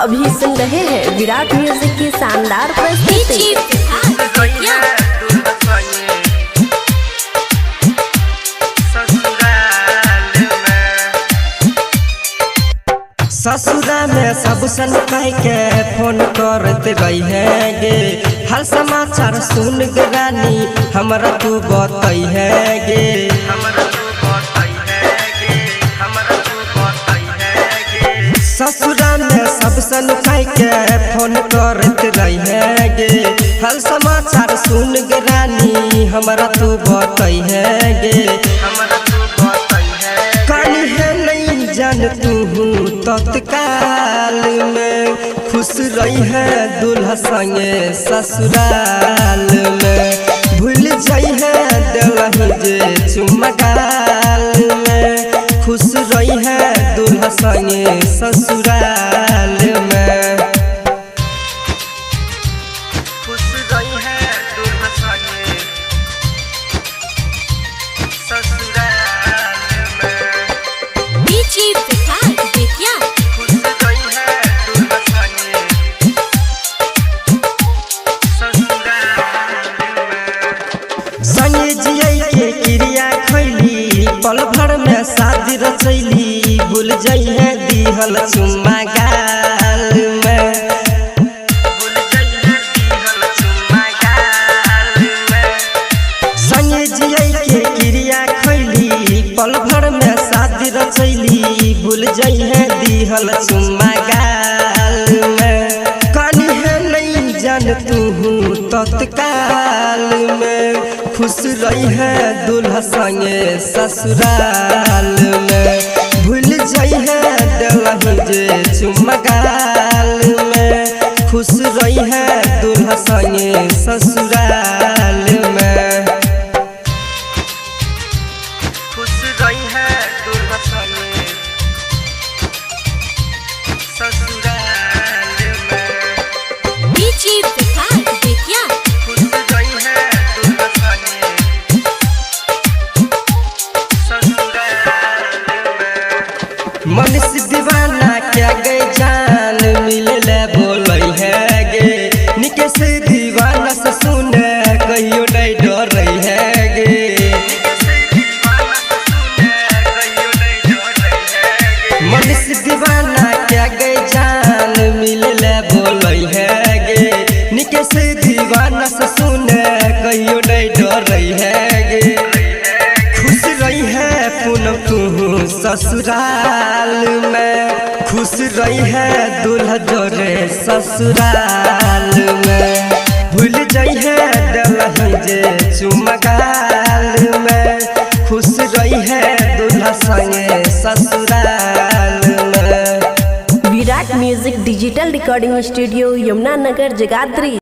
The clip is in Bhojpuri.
अभी सुन रहे हैं विराट म्यूजिक की शानदार प्रस्तुति। ससुरा में सब सन कह के फोन करते रही है गे, हर समाचार सुन गे रानी हमरा तू बताई है गे। ससुरा में सब सन कह के फोन करते रही है गे, हर समाचार सुन गे रानी हमरा तू बताई है गे। कहीं है नहीं जान तू तत्काल में खुश रही है दूल्हा संगे ससुराल में, भूल जाई है दिलही जे चुमगाल में, खुश रही है दूल्हा संगे ससुराल में, खुश रही है दूल्हा संगे ससुराल में। संगे जिया के क्रिया खैली पल भर में शादी रचैली, भूल जाई है दिहल चुम्मा गाल में, संगे जिया के क्रिया खैली पल भर में शादी रचैली, भूल जाई है दिहल चुम्मा गाल में। कनी है नहीं जान तू तत्काल में खुश रही है दूल्हा संगे ससुराल में, भूल जाई है दिलही जे चुमगाल में, खुश रही है दूल्हा संगे ससुराल में, खुश रही है दूल्हा संगे ससुराल में। मन से दीवाना क्या गए जान मिले बोल है गे, निके से दीवाना से सुने कहियो नहीं डर रही है गे। मन से दीवाना क्या गए जान मिले बोल है गे, निके से दीवाना से सुने कहियो नहीं डर रही है गे। खुश रही है पूनम तू ससुराल में, खुश रही है दूल्हा जोरे ससुराल में, भूल जाई है दिलही जे चुमगाल में, खुश रही है दूल्हा संगे ससुराल में। Virat music digital recording studio Yamuna Nagar Jagadhri.